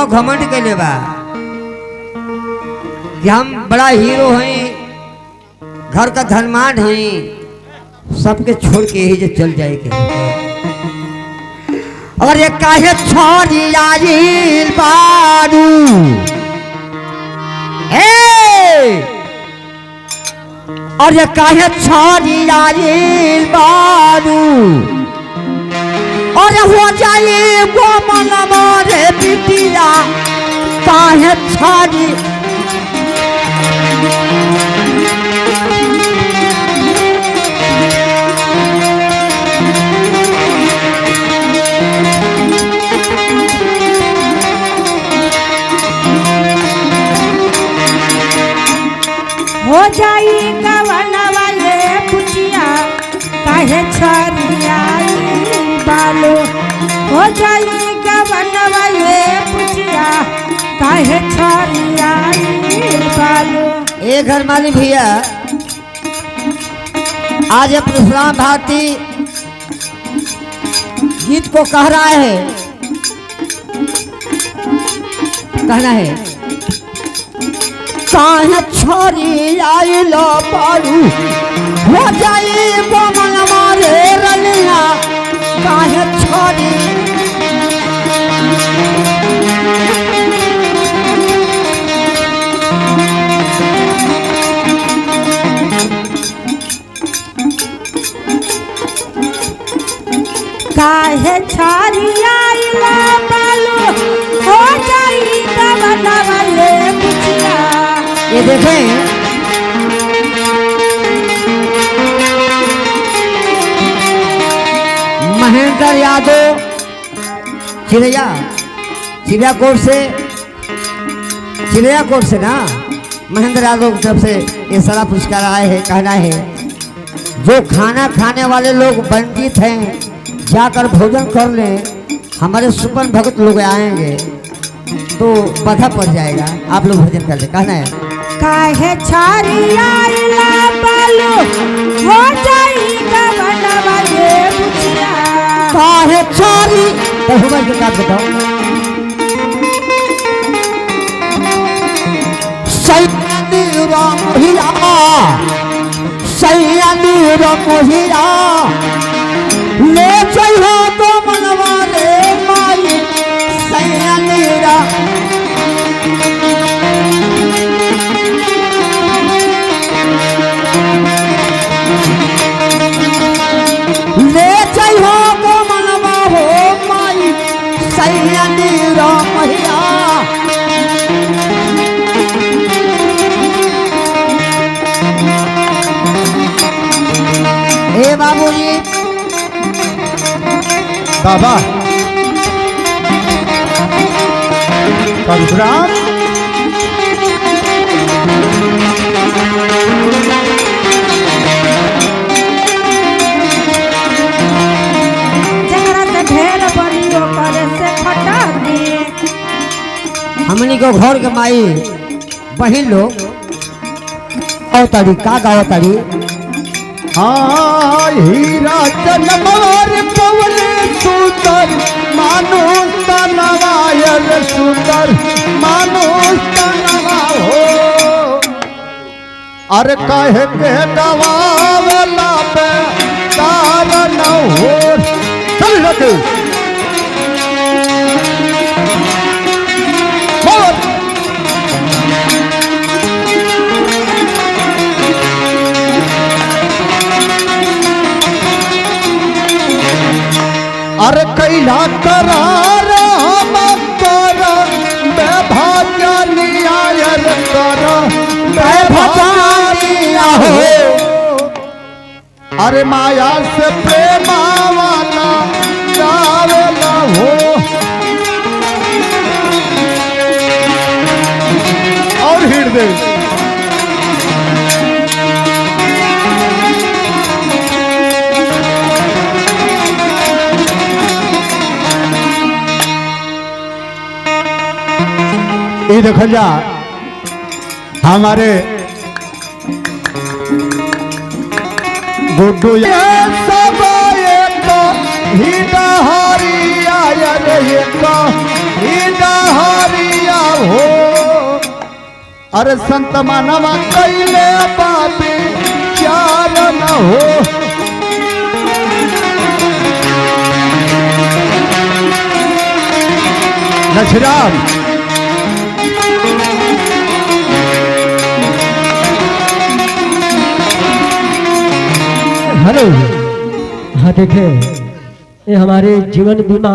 घमंड के लिए बा कि हम बड़ा हीरो हैं, घर का धनमान हैं, सबके छोड़ के ही चल जाएंगे। और ये काहे छोड़ी आइल बारू और ये काहे छोड़ी आइल बारू और हो जाए वो मन मोरे बिटिया काहे छोड़ी हो जाई गवनवा ये पुछिया काहे छरिया बालो हो जाई गवनवा ये पुछिया काहे छरिया बालो। एक घर माली भैया आज परशुराम भारती गीत को कह रहा है, कहना है काहे छोरी आइलो बारू हो जाई वो मन मारे रनिया काहे छोरी काहे छरिया बालो हो जाई गवनवा ये पुछिया। ये देखें महेंद्र यादव चिड़िया कोट से ना महेंद्र यादव की तरफ से ये सारा पुरस्कार आए हैं। कहना है जो खाना खाने वाले लोग वंचित हैं जाकर भोजन कर लें, हमारे सुपन भक्त लोग आएंगे तो बाधा पड़ जाएगा, आप लोग भोजन कर ले। कहना है काहे छरिया बालो हो जाई गवनवा ये पुछिया काहे छोरी तो हुआ के बात बताओ सैयानी राम हीरा ले चलो तो मनवा रे माई सैयानी ले चलो तो मनवा हो माई सैयानी राम हीरा। ए बाबूजी बाबा परशुराम जकरा से ढेर बड़ियो करे से खटा दी हमनी को घर के माई बहन लोग अवतारी का गावतारी हीरा जनमर पवन सुंदर मानुष तनवायर सुंदर मानुष तनवा हो अरे कहे के गवावला पे कारण हो चल रखे अरे कैला करार हम कर बेभाग्य न्याय कर बेभाग्य हो अरे माया से प्रेमावाला गावेला हो और हृदय ये देखो जा हमारे गुड्डू सब एक ही डहारी आया रे एक ही डहारी अरे संत मानवा कैले पापी चार न हो। लक्ष्मण हेलो, हाँ देखे ये हमारे जीवन बीमा